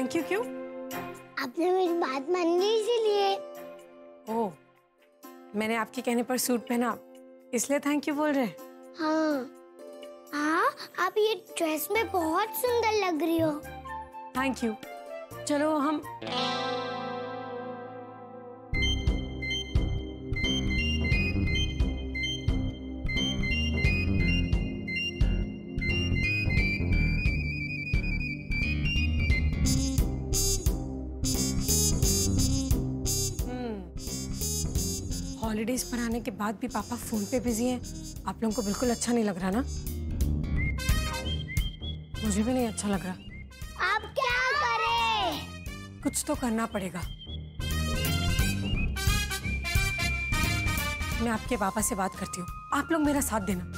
Thank you क्यों? आपने मेरी बात मान ली इसीलिए। ओह, मैंने आपके कहने पर सूट पहना इसलिए थैंक यू बोल रहे हैं? हाँ हाँ, आप ये ड्रेस में बहुत सुंदर लग रही हो। Thank you. चलो हम हॉलीडेज पर आने के बाद भी पापा फोन पे बिजी हैं। आप लोगों को बिल्कुल अच्छा नहीं लग रहा ना? मुझे भी नहीं अच्छा लग रहा। आप क्या करें? कुछ तो करना पड़ेगा। मैं आपके पापा से बात करती हूँ, आप लोग मेरा साथ देना।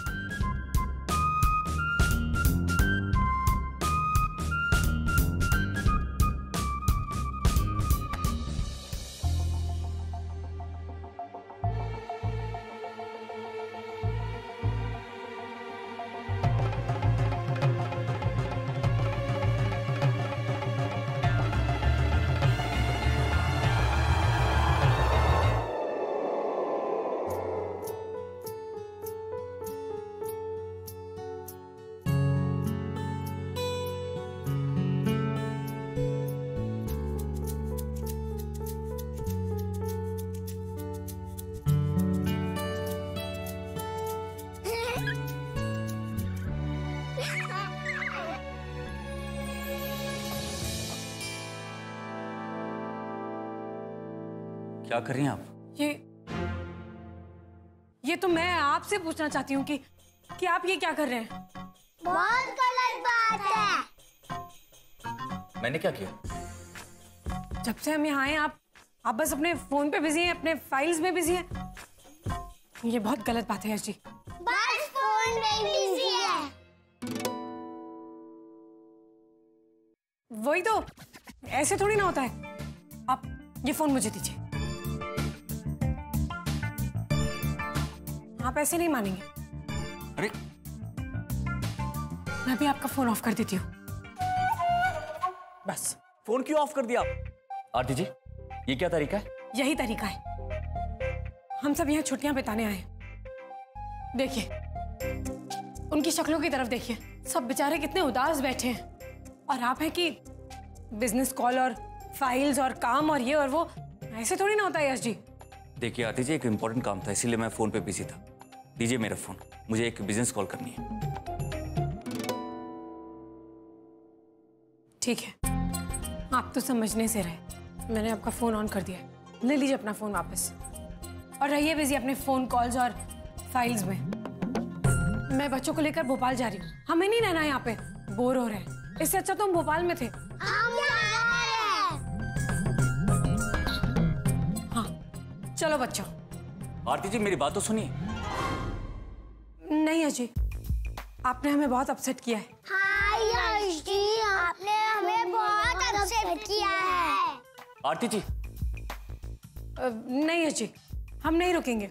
क्या कर रही हैं आप? ये तो मैं आपसे पूछना चाहती हूँ कि आप ये क्या कर रहे हैं? बहुत गलत बात है। मैंने क्या किया? जब से हम यहाँ आए आप बस अपने फोन पे बिजी हैं, अपने फाइल्स में बिजी हैं। ये बहुत गलत बात है यश जी। बस फोन में बिजी है। वही तो, ऐसे थोड़ी ना होता है। आप ये फोन मुझे दीजिए। आप ऐसे नहीं मानेंगे। अरे मैं भी आपका फोन ऑफ कर देती हूँ। बस। फोन क्यों ऑफ कर दिया? आरती जी, ये क्या तरीका है? यही तरीका है। हम सब यहाँ छुट्टियां बिताने आए हैं। देखिए, उनकी शक्लों की तरफ देखिए, सब बेचारे कितने उदास बैठे हैं। और आप हैं कि बिजनेस कॉल और फाइल्स और काम और ये और वो, ऐसे थोड़ी ना होता है यश जी। देखिए आरती जी, एक इम्पोर्टेंट काम था इसीलिए मैं फोन पे बिजी था। दीजिए मेरा फोन, मुझे एक बिजनेस कॉल करनी है। ठीक है, आप तो समझने से रहे। मैंने आपका फोन ऑन कर दिया है। ले लीजिए अपना फोन वापस और रहिए बिजी अपने फोन कॉल्स और फाइल्स में। मैं बच्चों को लेकर भोपाल जा रही हूँ। हमें नहीं रहना यहाँ पे, बोर हो रहे हैं। इससे अच्छा तो हम भोपाल में थे। हाँ चलो बच्चों। आरती जी मेरी बात तो सुनिए। नहीं अजय, आपने हमें बहुत अपसेट किया है। हाँ यश जी, आपने हमें बहुत अपसेट किया है। आरती जी नहीं अजय, हम नहीं रुकेंगे।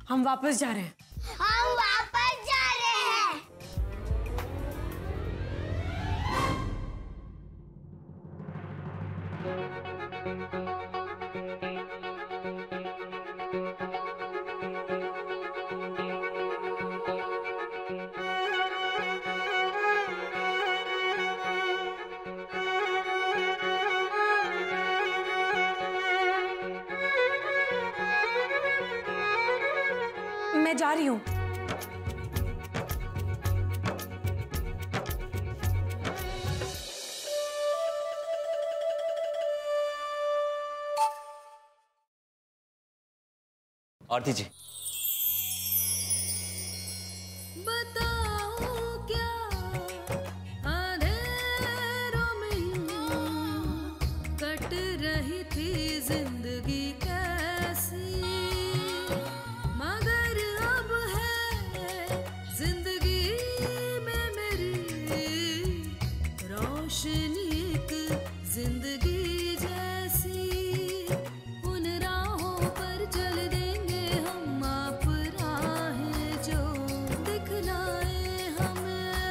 हम वापस जा रहे हैं। हम वापस जा रहे हैं। मैं जा रही हूँ। आरती जी, बताओ क्या अंधेरों में यूं कट रही थी जिंदगी कैसी, मगर अब है जिंदगी में मेरी रोशनी एक जिंदगी जैसी। उन राहों पर चल देंगे हम, आप राहें जो दिखलाए हमें,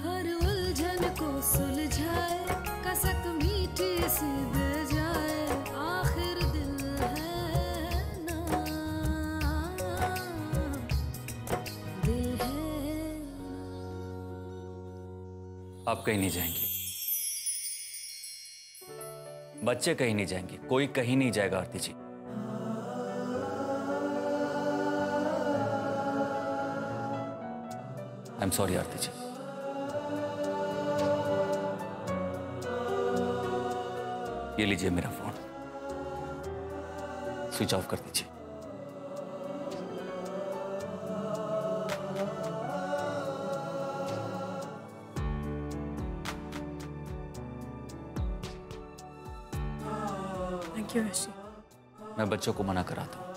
हर उलझन को सुलझाए कसक आप कहीं नहीं जाएंगी, बच्चे कहीं नहीं जाएंगे, कोई कहीं नहीं जाएगा आरती जी। आई एम सॉरी आरती जी। ये लीजिए मेरा फोन, स्विच ऑफ कर दीजिए। Thank you Yash ji. मैं बच्चों को मना कराता हूं।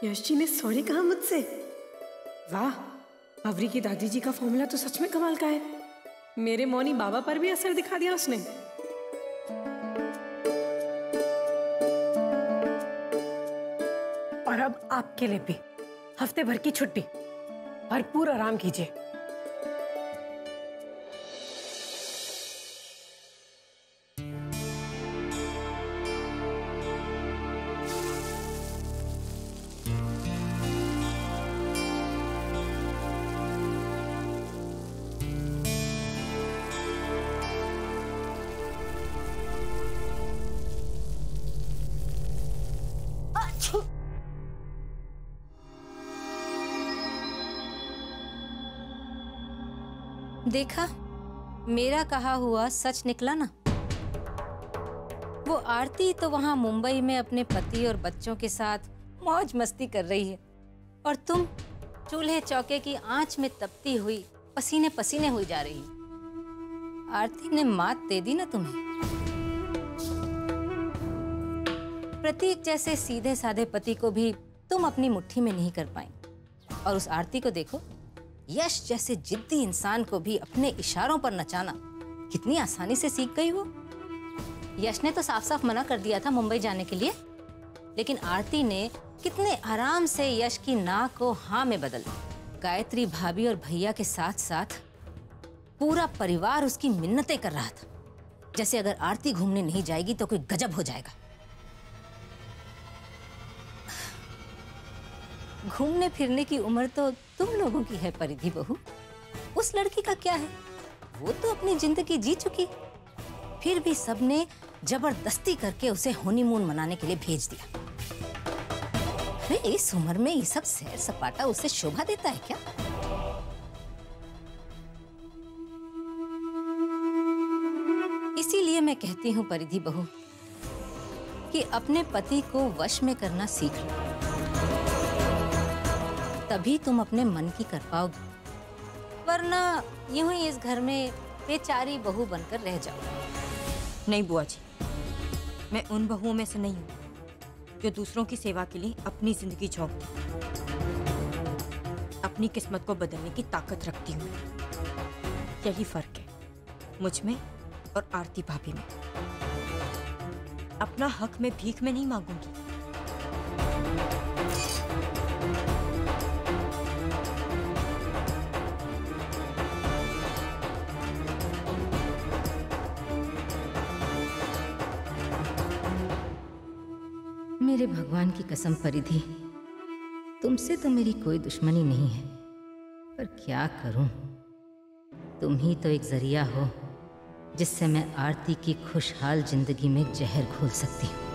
यश जी ने सॉरी कहा मुझसे। वाह, अवरी की दादी जी का फॉर्मूला तो सच में कमाल का है। मेरे मौनी बाबा पर भी असर दिखा दिया उसने। और अब आपके लिए भी हफ्ते भर की छुट्टी, भरपूर आराम कीजिए। देखा, मेरा कहा हुआ सच निकला ना। वो आरती तो वहां मुंबई में अपने पति और बच्चों के साथ मौज मस्ती कर रही है, और तुम चूल्हे चौके की आंच में तपती हुई पसीने पसीने हुई जा रही हो। आरती ने मात दे दी ना तुम्हें। प्रतीक जैसे सीधे साधे पति को भी तुम अपनी मुट्ठी में नहीं कर पाई, और उस आरती को देखो, यश जैसे जिद्दी इंसान को भी अपने इशारों पर नचाना कितनी आसानी से सीख गई वो। यश ने तो साफ साफ मना कर दिया था मुंबई जाने के लिए, लेकिन आरती ने कितने आराम से यश की ना को हाँ में बदल दी। गायत्री भाभी और भैया के साथ साथ पूरा परिवार उसकी मिन्नतें कर रहा था, जैसे अगर आरती घूमने नहीं जाएगी तो कोई गजब हो जाएगा। घूमने फिरने की उम्र तो तुम लोगों की है परिधि बहू। उस लड़की का क्या है, वो तो अपनी जिंदगी जी चुकी। फिर भी सबने जबरदस्ती करके उसे हनीमून मनाने के लिए भेज दिया। अरे इस उम्र में ये सब सैर सपाटा उसे शोभा देता है क्या? इसीलिए मैं कहती हूँ परिधि बहू कि अपने पति को वश में करना सीख लो, तभी तुम अपने मन की कर पाओगे, वरना यूं ही इस घर में बेचारी बहू बनकर रह जाओ। नहीं बुआ जी, मैं उन बहुओं में से नहीं हूँ जो दूसरों की सेवा के लिए अपनी जिंदगी झोंकती, अपनी किस्मत को बदलने की ताकत रखती हूँ। यही फर्क है मुझ में और आरती भाभी में। अपना हक मैं भीख में नहीं मांगूंगी। मेरे भगवान की कसम परिधि, तुमसे तो मेरी कोई दुश्मनी नहीं है, पर क्या करूं, तुम ही तो एक जरिया हो जिससे मैं आरती की खुशहाल जिंदगी में जहर घोल सकती हूँ।